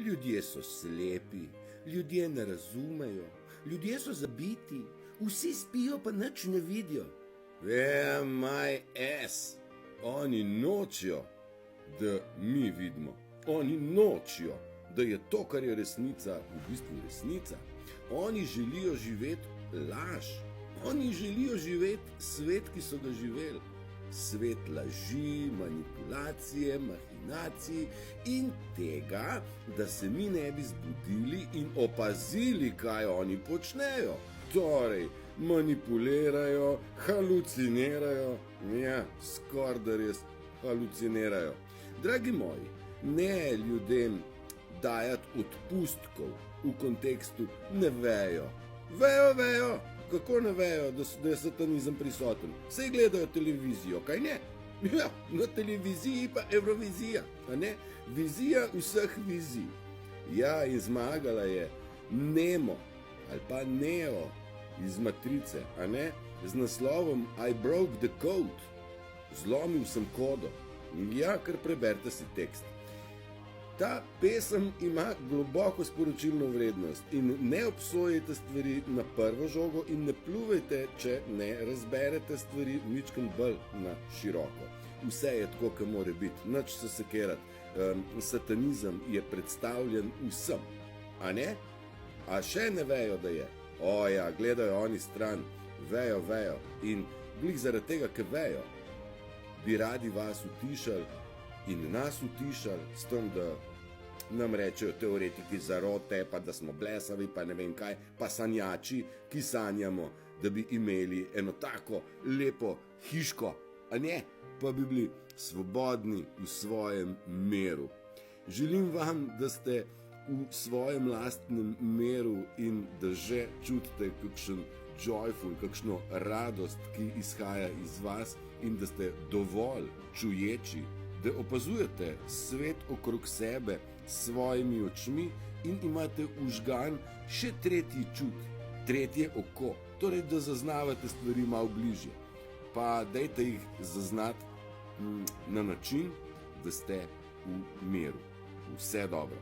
Ljudje so slepi, ljudje ne razumejo, ljudje so zabiti, vsi spijo pa nič ne vidijo. My ass. Oni nočijo, da mi vidimo. Oni nočijo, da je to, kar je resnica, v bistvu resnica. Oni želijo živeti laž. Oni želijo živeti svet, ki so ga živeli. Svet laži, manipulacije, mahinacij in tega, da se mi ne bi zbudili in opazili, kaj oni počnejo. Torej, manipulirajo, halucinirajo, ja, skoraj da res halucinirajo. Dragi moji, ne ljudem dajati odpustkov v kontekstu ne vejo. Vejo, kako ne vejo, da je satanizem prisoten. Saj gledajo televizijo, kaj ne? Ja, na televiziji pa Evrovizija, a ne? Vizija vseh vizij. Ja, in zmagala je Nemo ali pa Neo iz Matrice, a ne? Z naslovom I broke the code. Zlomil sem kodo. Ja, kar preberite si tekst. Ta pesem ima globoko sporočilno vrednost in ne obsojajte stvari na prvo žogo in ne pljuvajte, če ne razberete stvari mičken bolj na široko. Vse je tako, kot mora biti, nič se sekerati. Satanizem je predstavljen vsem, a ne? A še ne vejo, da je? O ja, gledajo oni stran, vejo in glih zaradi tega, ker vejo, bi radi vas utišali in nas utišali s tem, da nam rečejo teoretiki zarote, pa da smo blesavi, pa ne vem kaj, pa sanjači, ki sanjamo, da bi imeli eno tako lepo hiško, a ne, pa bi bili svobodni v svojem miru. Želim vam, da ste v svojem lastnem miru in da že čutite kakšen joyful, kakšno radost, ki izhaja iz vas in da ste dovolj čuječi, da opazujete svet okrog sebe s svojimi očmi in imate vžgan še tretji čut, tretje oko, torej da zaznavate stvari malo bližje. Pa dajte jih zaznati na način, da ste v miru. Vse dobro.